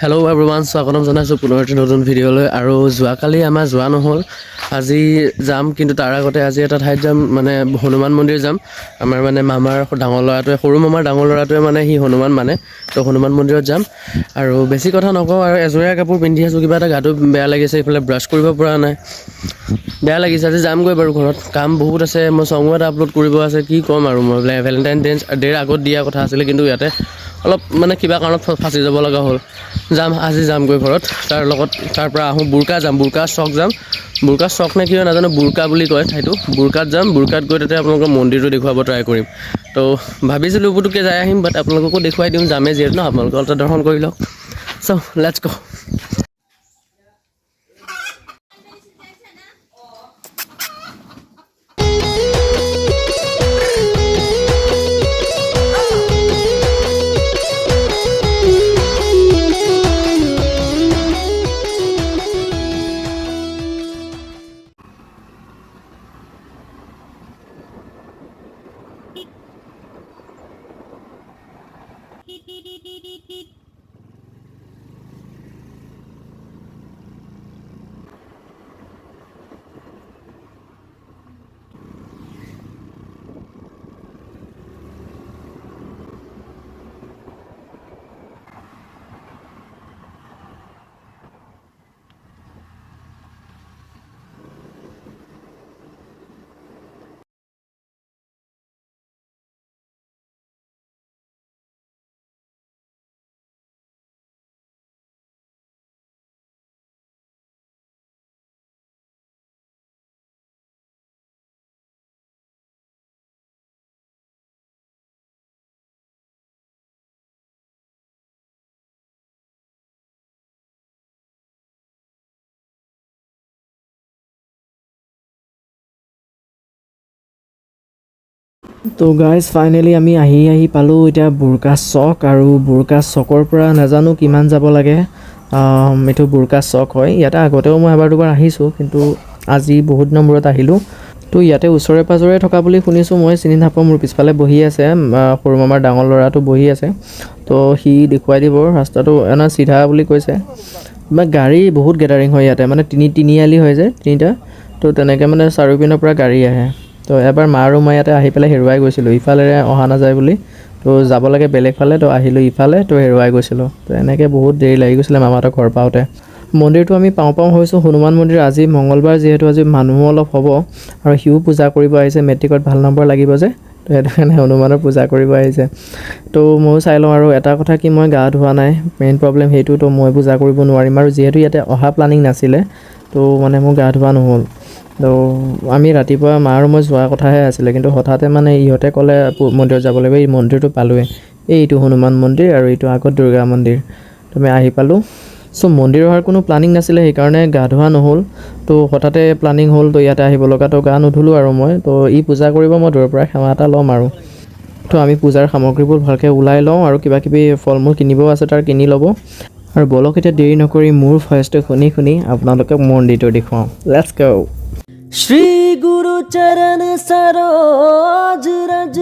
Hello' everyone, স্বাগতম জনাইছোঁ পুনৰ এটি নতুন ভিডিঅ'লৈ। আৰু যোৱাকালি আমাৰ যোৱা নহ'ল, আজি যাম। কিন্তু তাৰ আগতে আজি এটা ঠাইত যাম, মানে হনুমান মন্দিৰ যাম। আমাৰ মানে মামাৰ ডাঙৰ ল'ৰাটোৱে, সৰু মামাৰ ডাঙৰ ল'ৰাটোৱে মানে সি হনুমান মানে, তো হনুমান মন্দিৰত যাম। আৰু বেছি কথা নকওঁ, আৰু এজৰীয়া কাপোৰ পিন্ধি আছোঁ, কিবা এটা গাটো বেয়া লাগিছে, এইফালে ব্ৰাছ কৰিব পৰা নাই, বেয়া লাগিছে। আজি যামগৈ বাৰু, ঘৰত কাম বহুত আছে, মই ছঙো এটা আপলোড কৰিব আছে, কি ক'ম আৰু মই ভেলেণ্টাইন ডে'ৰ আগত দিয়া কথা আছিলে, কিন্তু ইয়াতে অলপ মানে কিবা কাৰণত ফাঁচি যাব লগা হ'ল। যাম, আজি যামগৈ ঘৰত, তাৰ পৰা আহোঁ বুৰকা যাম, বুৰকা চক যাম, বুৰকা চক নে কি হয় নাজানো, বুৰকা বুলি কয় ঠাইটো। বুৰকাত যাম, বুৰকাত গৈ তাতে আপোনালোকৰ মন্দিৰটো দেখুৱাব ট্ৰাই কৰিম। তো ভাবিছিলোঁ পুতুককৈ যাই আহিম, বাট আপোনালোককো দেখুৱাই দিওঁ, যামেই যিহেতু ন, আপোনালোকে অলপ দৰ্শন কৰি লওক। চ' লেটছ গ'। তো গাইজ ফাইনেলি আমি আহি পালোঁ এতিয়া বুৰকা চক। আৰু বুৰকা চকৰ পৰা নাজানো কিমান যাব লাগে। এইটো বুৰকা চক হয়। ইয়াতে আগতেও মই এবাৰ দুবাৰ আহিছোঁ, কিন্তু আজি বহুত দিনৰ মূৰত আহিলোঁ। তো ইয়াতে ওচৰে পাঁজৰে থকা বুলি শুনিছোঁ, মই চিনি নাপাওঁ। মোৰ পিছফালে বহি আছে সৰু মামাৰ ডাঙৰ ল'ৰাটো বহি আছে, তো সি দেখুৱাই দিব ৰাস্তাটো, এনে চিধা বুলি কৈছে। গাড়ী বহুত গেডাৰিং হয় ইয়াতে, মানে তিনিআলি হয় যে তিনিটা, তো তেনেকৈ মানে চাৰিওপিনৰ পৰা গাড়ী আহে। তো এবাৰ মা আৰু মই ইয়াতে আহি পেলাই হেৰুৱাই গৈছিলোঁ, ইফালেৰে অহা নাযায় বুলি, তো যাব লাগে বেলেগ ফালে, তো আহিলোঁ ইফালে, তো হেৰুৱাই গৈছিলোঁ। তো এনেকৈ বহুত দেৰি লাগি গৈছিলে মামাহঁতৰ ঘৰ পাওঁতে। মন্দিৰটো আমি পাওঁ হৈছোঁ, হনুমান মন্দিৰ। আজি মঙলবাৰ যিহেতু, আজি মানুহো অলপ হ'ব, আৰু সিও পূজা কৰিব আহিছে, মেট্ৰিকত ভাল নম্বৰ লাগিব যে, তো সেইটো কাৰণে হনুমানৰ পূজা কৰিব আহিছে। তো ময়ো চাই লওঁ। আৰু এটা কথা কি, মই গা ধোৱা নাই, মেইন প্ৰব্লেম সেইটো। তো মই পূজা কৰিব নোৱাৰিম, আৰু যিহেতু ইয়াতে অহা প্লানিং নাছিলে, তো মানে মোৰ গা ধোৱা নহ'ল। তো আমি ৰাতিপুৱা মা আৰু মই যোৱা কথাহে আছিলে, কিন্তু হঠাতে মানে ইহঁতে ক'লে মন্দিৰত যাব লাগিব। এই মন্দিৰটো পালোঁৱে, এইটো হনুমান মন্দিৰ, আৰু এইটো আগত দুৰ্গা মন্দিৰ। তো আমি আহি পালোঁ। চ' মন্দিৰ অহাৰ কোনো প্লানিং নাছিলে, সেইকাৰণে গা ধোৱা নহ'ল। তো হঠাতে প্লানিং হ'ল, তো ইয়াতে আহিব লগা, তো গা নুধুলোঁ আৰু মই। তো ই পূজা কৰিব, মই দূৰৰ পৰা সেৱা এটা ল'ম আৰু। তো আমি পূজাৰ সামগ্ৰীবোৰ ভালকৈ ওলাই লওঁ, আৰু কিবাকিবি ফল মূল কিনিবও আছে তাৰ, কিনি ল'ব। আৰু বলক এতিয়া দেৰি নকৰি মোৰ ভইচটো শুনি আপোনালোকক মন্দিৰটো দেখুৱাওঁ। লেটছ গো। শ্ৰী গুৰু চৰণ সৰোজ ৰজ,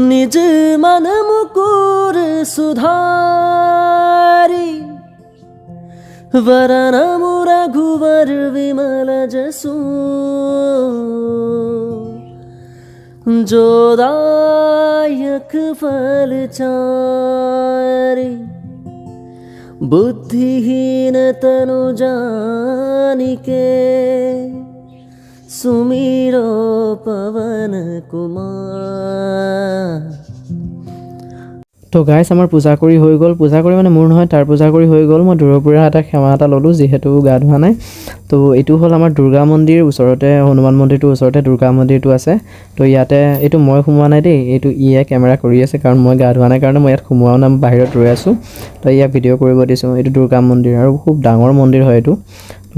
নিজ मन मुकुर सुधारी, वरन रघुवर विमल जसु, जो दायक फल चारि, बुद्धिहीन तनु जानिके, सुमिरो पवन कुमार। তো গাইছ, আমাৰ পূজা কৰি হৈ গ'ল। পূজা কৰি মানে মোৰ নহয়, তাৰ পূজা কৰি হৈ গ'ল। মই দূৰৰ পৰা এটা সেৱা এটা ল'লোঁ, যিহেতু গা ধোৱা নাই। তো এইটো হ'ল আমাৰ দুৰ্গা মন্দিৰ, ওচৰতে হনুমান মন্দিৰটোৰ ওচৰতে দুৰ্গা মন্দিৰটো আছে। তো ইয়াতে, এইটো মই সোমোৱা নাই দেই, এইটো ইয়ে কেমেৰা কৰি আছে, কাৰণ মই গা ধোৱা নাই কাৰণে মই ইয়াত সোমোৱাও নাই, বাহিৰত ৰৈ আছোঁ। তো ইয়াক ভিডিঅ' কৰিব দিছোঁ। এইটো দুৰ্গা মন্দিৰ, আৰু খুব ডাঙৰ মন্দিৰ হয় এইটো।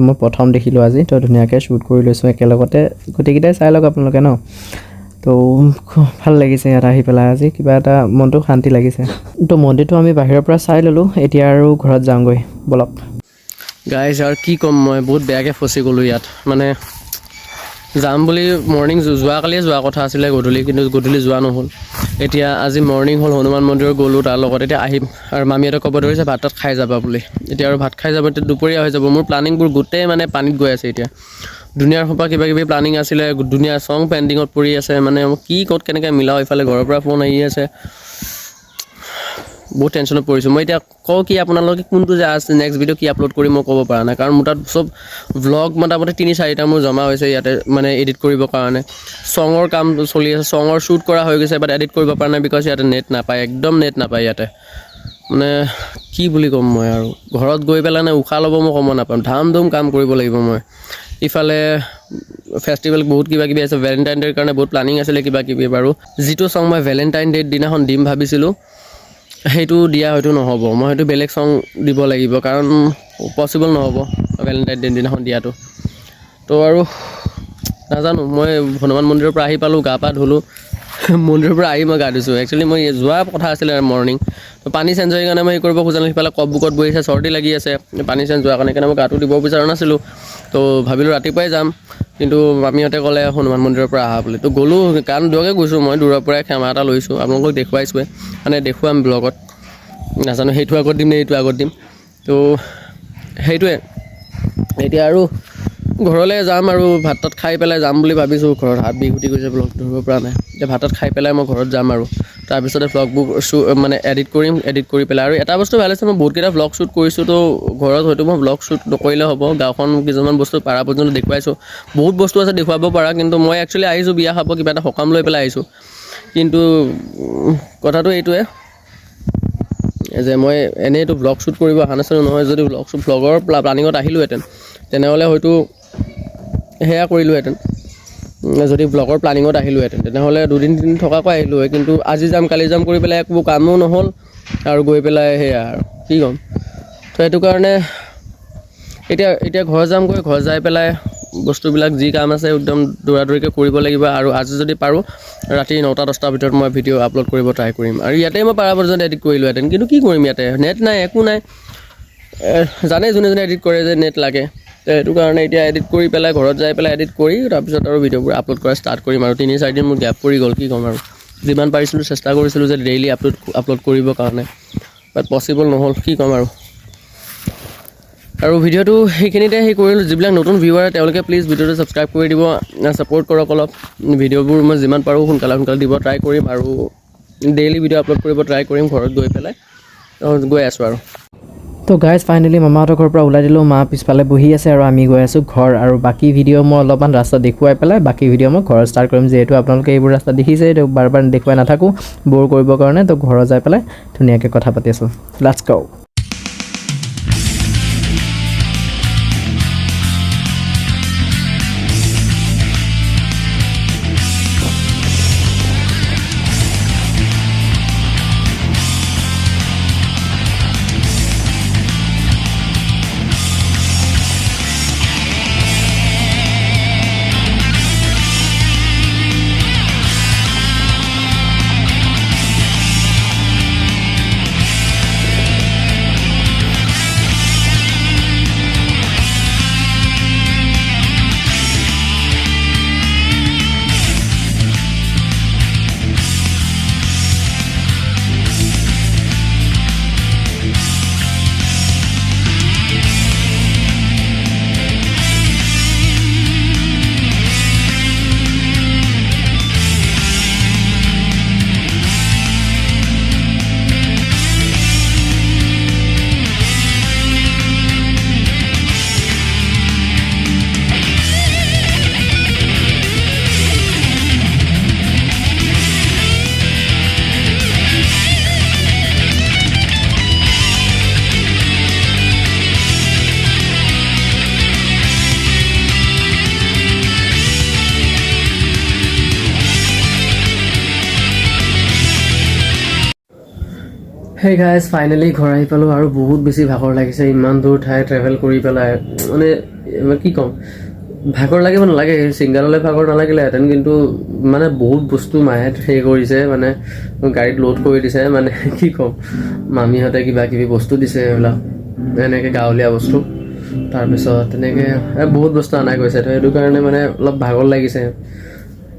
মই প্ৰথম দেখিলোঁ আজি, তো ধুনীয়াকৈ শ্বুট কৰি লৈছোঁ একেলগতে। গোটেইকেইটাই চাই লওক আপোনালোকে ন। তো ভাল লাগিছে ইয়াত আহি পেলাই, আজি কিবা এটা মনটো শান্তি লাগিছে। তো মন্দিৰটো আমি বাহিৰৰ পৰা চাই ল'লোঁ, এতিয়া আৰু ঘৰত যাওঁগৈ, বলক। গাইজ আৰু কি ক'ম, মই বহুত বেয়াকৈ ফচি গ'লোঁ ইয়াত। মানে যাম বুলি মৰ্ণিং যোৱাকালিয়ে যোৱা কথা আছিলে গধূলি, কিন্তু গধূলি যোৱা নহ'ল। এতিয়া আজি মৰ্ণিং হ'ল, হনুমান মন্দিৰত গ'লোঁ, তাৰ লগত এতিয়া আহিম আৰু মামীহঁতে ক'ব ধৰিছে ভাত তাত খাই যাবা বুলি। এতিয়া আৰু ভাত খাই যাব, এতিয়া দুপৰীয়া হৈ যাব। মোৰ প্লানিংবোৰ গোটেই মানে পানীত গৈ আছে এতিয়া। দুনিয়াৰ সোপা কিবা কিবি প্লানিং আছিলে, দুনিয়াৰ চং পেণ্ডিঙত পৰি আছে, মানে কি ক'ত কেনেকৈ মিলাওঁ। ইফালে ঘৰৰ পৰা ফোন আহি আছে, বহুত টেনশ্যনত পৰিছোঁ মই। এতিয়া কওঁ কি আপোনালোকে কোনটো যে আছে নেক্সট ভিডিঅ' কি আপলোড কৰিম মই ক'ব পৰা নাই, কাৰণ মোৰ তাত চব ভ্লগ মোটামুটি 3-4টা মোৰ জমা হৈছে ইয়াতে, মানে এডিট কৰিবৰ কাৰণে। ছঙৰ কাম চলি আছে, ছঙৰ শ্বুট কৰা হৈ গৈছে, বাট এডিট কৰিব পৰা নাই, বিকজ ইয়াতে নেট নাপায়, একদম নেট নাপায় ইয়াতে। মানে কি বুলি ক'ম মই আৰু, ঘৰত গৈ পেলাই নে উশাহ ল'ব মই সময় নাপাম, ধাম ধুম কাম কৰিব লাগিব মই। ইফালে ফেষ্টিভেল বহুত কিবা কিবি আছে, ভেলেণ্টাইন ডে'ৰ কাৰণে বহুত প্লানিং আছিলে কিবা কিবি বাৰু। যিটো ছং মই ভেলেণ্টাইন ডে'ৰ দিনাখন দিম ভাবিছিলোঁ, সেইটো দিয়া হয়তো নহ'ব, মই হয়তো বেলেগ ছং দিব লাগিব, কাৰণ পচিবল নহ'ব ভেলেণ্টাইন ডে'ৰ দিনাখন দিয়াটো। তো আৰু নাজানো, মই হনুমান মন্দিৰৰ পৰা আহি পালোঁ, গা পা ধুলোঁ, মন্দিৰৰ পৰা আহি মই গা ধুইছোঁ। একচুৱেলি মই যোৱা কথা আছিলে মৰ্ণিং, তো পানী চেঞ্জ হৈ কাৰণে মই হেৰি কৰিব খোজা নাই। সিফালে কপ বুকত বহি আছে, চৰ্দি লাগি আছে, পানী চেঞ্জ যোৱাৰ কাৰণে, সেইকাৰণে মই গাটো দিব বিচৰা নাছিলোঁ। তো ভাবিলোঁ ৰাতিপুৱাই যাম, কিন্তু মামীহঁতে ক'লে হনুমান মন্দিৰৰ পৰা আহা বুলি। তো গ'লোঁ, কাৰণ দূৰকৈ গৈছোঁ মই, দূৰৰ পৰাই সেৱা এটা লৈছোঁ, আপোনালোকক দেখুৱাইছোঁৱে, মানে দেখুৱাম ব্লগত। নাজানো সেইটো আগত দিম নে এইটো আগত দিম, তো সেইটোৱে। এতিয়া আৰু ঘৰলৈ যাম আৰু ভাত তাত খাই পেলাই যাম বুলি ভাবিছোঁ। ঘৰত হাত বিহুটি গৈছে, ব্লগ ধৰিব পৰা নাই। এতিয়া ভাত তাত খাই পেলাই মই ঘৰত যাম আৰু তাৰপিছতে ভ্লগবোৰ মানে এডিট কৰিম, এডিট কৰি পেলাই। আৰু এটা বস্তু ভাল হৈছে, মই বহুতকেইটা ভ্লগ শ্বুট কৰিছোঁ, তো ঘৰত হয়তো মই ভ্লগ শ্বুট নকৰিলে হ'ব। গাঁওখন কিছুমান বস্তু পাৰা পৰ্যন্ত দেখুৱাইছোঁ, বহুত বস্তু আছে দেখুৱাব পৰা, কিন্তু মই একচুৱেলি আহিছোঁ বিয়া খাব, কিবা এটা সকাম লৈ পেলাই আহিছোঁ। কিন্তু কথাটো এইটোৱে যে মই এনেইতো ভ্লগ শ্বুট কৰিব অহা নাছিলোঁ নহয়। যদি ভ্লগৰ প্লানিঙত আহিলোঁহেঁতেন, তেনেহ'লে হয়তো সেয়া কৰিলোঁহেঁতেন। যদি ভ্লগৰ প্লানিঙত আহিলোঁহেঁতেন, তেনেহ'লে 2-3 দিন থকাকৈ আহিলোঁ হয়, কিন্তু আজি যাম কালি যাম কৰি পেলাই একো কামো নহ'ল, আৰু গৈ পেলাই সেয়া আৰু কি ক'ম। তো সেইটো কাৰণে এতিয়া ঘৰ যামগৈ, ঘৰ যাই পেলাই বস্তুবিলাক যি কাম আছে একদম দৌৰাদৌৰিকৈ কৰিব লাগিব। আৰু আজি যদি পাৰোঁ ৰাতি 9-10টাৰ ভিতৰত মই ভিডিঅ' আপলোড কৰিব ট্ৰাই কৰিম। আৰু ইয়াতে মই পাৰা পৰ্যন্ত এডিট কৰিলোঁহেঁতেন, কিন্তু কি কৰিম, ইয়াতে নেট নাই, একো নাই। জানেই যোনে যোনে এডিট কৰে যে নেট লাগে, তো সেইটো কাৰণে এতিয়া এডিট কৰি পেলাই ঘৰত যাই পেলাই এডিট কৰি তাৰপিছত আৰু ভিডিঅ'বোৰ আপলোড কৰা ষ্টাৰ্ট কৰিম। আৰু 3-4 দিন মোৰ গেপ পৰি গ'ল, কি ক'ম আৰু। যিমান পাৰিছিলোঁ চেষ্টা কৰিছিলোঁ যে ডেইলি আপলোড কৰিবৰ কাৰণে, বাট পচিবল নহ'ল, কি ক'ম আৰু। আৰু ভিডিঅ'টো সেইখিনিতে কৰিলোঁ। যিবিলাক নতুন ভিউৱাৰ তেওঁলোকে প্লিজ ভিডিঅ'টো ছাবস্ক্ৰাইব কৰি দিব, ছাপোৰ্ট কৰক অলপ। ভিডিঅ'বোৰ মই যিমান পাৰোঁ সোনকালে দিব ট্ৰাই কৰিম, আৰু ডেইলি ভিডিঅ' আপলোড কৰিব ট্ৰাই কৰিম ঘৰত গৈ পেলাই। গৈ আছোঁ আৰু। তো গাইজ ফাইনেলি মামাহঁতৰ ঘৰৰ পৰা ওলাই দিলোঁ, মা পিছফালে বহি আছে আৰু আমি গৈ আছোঁ ঘৰ। আৰু বাকী ভিডিঅ' মই অলপমান ৰাস্তা দেখুৱাই পেলাই বাকী ভিডিঅ' মই ঘৰত ষ্টাৰ্ট কৰিম, যিহেতু আপোনালোকে এইবোৰ ৰাস্তা দেখিছে, বাৰ বাৰ দেখুৱাই নাথাকোঁ ব'ৰ কৰিবৰ কাৰণে। তো ঘৰত যাই পেলাই ধুনীয়াকৈ কথা পাতি আছোঁ, let's go. Hey guys finally ঘৰ আহি পালোঁ, আৰু বহুত বেছি ভাগৰ লাগিছে। ইমান দূৰ ঠাই ট্ৰেভেল কৰি পেলাই মানে কি ক'ম, ভাগৰ লাগিব নালাগে, ছিংগাললৈ ভাগৰ নালাগিলেহেঁতেন, কিন্তু মানে বহুত বস্তু মায়ে হেৰি কৰিছে, মানে গাড়ীত লোড কৰি দিছে, মানে কি ক'ম, মামীহঁতে কিবা কিবি বস্তু দিছে, এইবিলাক এনেকৈ গাঁৱলীয়া বস্তু। তাৰপিছত তেনেকৈ বহুত বস্তু অনা গৈছে তো সেইটো কাৰণে মানে অলপ ভাগৰ লাগিছে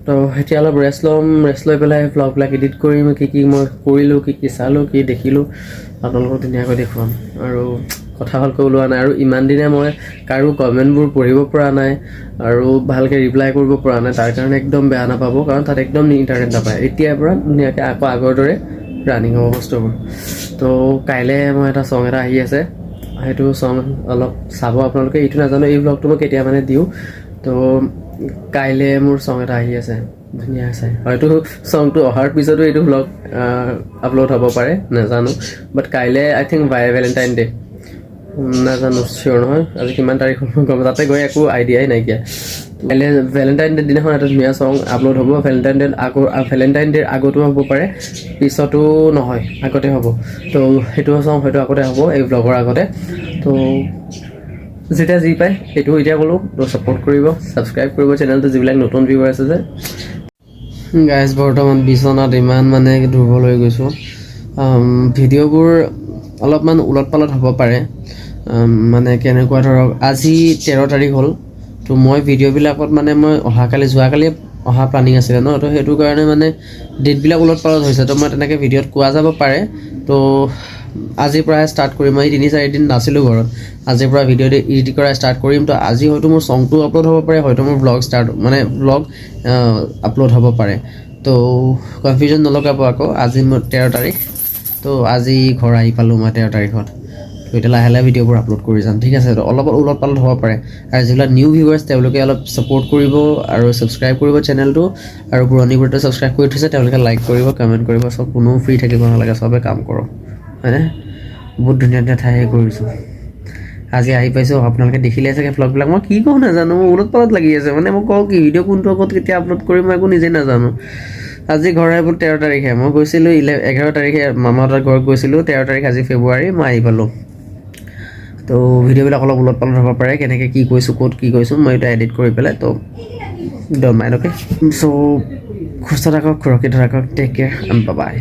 তো এতিয়া অলপ ৰেষ্ট লৈ পেলাই ভ্লগবিলাক এডিট কৰিম কি মই কৰিলোঁ কি চালোঁ কি দেখিলোঁ আপোনালোকক ধুনীয়াকৈ দেখুৱাম আৰু কথা ভালকৈ ওলোৱা নাই আৰু ইমান দিনে মই কাৰো কমেণ্টবোৰ পঢ়িব পৰা নাই আৰু ভালকৈ ৰিপ্লাই কৰিব পৰা নাই তাৰ কাৰণে একদম বেয়া নাপাব কাৰণ তাত একদম ইণ্টাৰনেট নাপায় এতিয়াৰ পৰা ধুনীয়াকৈ আকৌ আগৰ দৰে ৰানিং হ'ব বস্তুবোৰ তো কাইলৈ মই এটা ছং এটা আহি আছে সেইটো ছং অলপ চাব আপোনালোকে এইটো নাজানো এই ভ্লগটো মই কেতিয়া মানে দিওঁ তো কাইলৈ মোৰ ছং এটা আহি আছে ধুনীয়া আছে হয়তো ছংটো অহাৰ পিছতো এইটো ভ্লগ আপলোড হ'ব পাৰে নাজানো বাট কাইলৈ আই থিংক ভেলেণ্টাইন ডে নাজানো চিয়'ৰ নহয় আজি কিমান তাৰিখ গম তাতে গৈ একো আইডিয়াই নাইকিয়া কাইলৈ ভেলেণ্টাইন ডে দিনাখন এটা ধুনীয়া ছং আপলোড হ'ব ভেলেণ্টাইন ডেৰ আগতো হ'ব পাৰে পিছতো নহয় আগতে হ'ব তো সেইটো ছং হয়তো আগতে হ'ব এই ভ্লগৰ আগতে তো যেতিয়া যি পায় সেইটো এতিয়া ক'লোঁ তো ছাপোৰ্ট কৰিব ছাবস্ক্ৰাইব কৰিব চেনেলটো যিবিলাক নতুন ভিউৱাৰ আছে যে গাইজ বৰ্তমান বিচনাত ইমান মানে দুৰ্বল হৈ গৈছোঁ ভিডিঅ'বোৰ অলপমান ওলট পালট হ'ব পাৰে মানে কেনেকুৱা ধৰক আজি 13 তাৰিখ হ'ল তো মই ভিডিঅ'বিলাকত মানে মই যোৱাকালি অহা প্লানিং আছিলে ন তো সেইটো কাৰণে মানে ডেটবিলাক ওলট পালট হৈছে তো মই তেনেকৈ ভিডিঅ'ত কোৱা যাব পাৰে তো আজিৰ পৰাই ষ্টাৰ্ট কৰিম মই 3-4 দিন নাছিলোঁ ঘৰত আজিৰ পৰা ভিডিঅ' এডিট কৰা ষ্টাৰ্ট কৰিম তো আজি হয়তো মোৰ ছংটো আপলোড হ'ব পাৰে হয়তো মোৰ ভ্লগ আপলোড হ'ব পাৰে তো কনফিউজন নলগাব আকৌ আজি মোৰ 13 তাৰিখ তো আজি ঘৰ আহি পালোঁ মই 13 তাৰিখত তো এতিয়া লাহে লাহে ভিডিঅ'বোৰ আপলোড কৰি যাম ঠিক আছে তো অলপ ওলট পালট হ'ব পাৰে আৰু যিবিলাক নিউ ভিউৱাৰ্ছ তেওঁলোকে অলপ ছাপোৰ্ট কৰিব আৰু ছাবস্ক্ৰাইব কৰিব চেনেলটো আৰু পুৰণিবোৰতো ছাবস্ক্ৰাইব কৰি থৈছে তেওঁলোকে লাইক কৰিব কমেণ্ট কৰিব চব কোনো ফ্ৰী থাকিব নালাগে চবে কাম কৰক হয়নে বহুত ধুনীয়া ঠাই কৰিছোঁ আজি আহি পাইছোঁ আপোনালোকে দেখিলে চাগে ভ্লগবিলাক মই কি কওঁ নাজানো মই ওলট পালট লাগি আছে মানে মই কওঁ কি ভিডিঅ' কোনটো আগত কেতিয়া আপলোড কৰিম মই একো নিজে নাজানো আজি ঘৰ আহিব 13 তাৰিখে মই গৈছিলোঁ 11 তাৰিখে মামাহঁতৰ ঘৰত গৈছিলোঁ 13 তাৰিখ আজি ফেব্ৰুৱাৰী মই আহি পালোঁ তো ভিডিঅ'বিলাক অলপ ওলট পালট হ'ব পাৰে কেনেকৈ কি কৈছোঁ ক'ত কি কৈছোঁ মই এটা এডিট কৰি পেলাই তো ড'ন্ট মাইণ্ড অ'কে চ' সুস্থ থাকক সুৰক্ষিত থাকক টেক কেয়াৰ এণ্ড বাই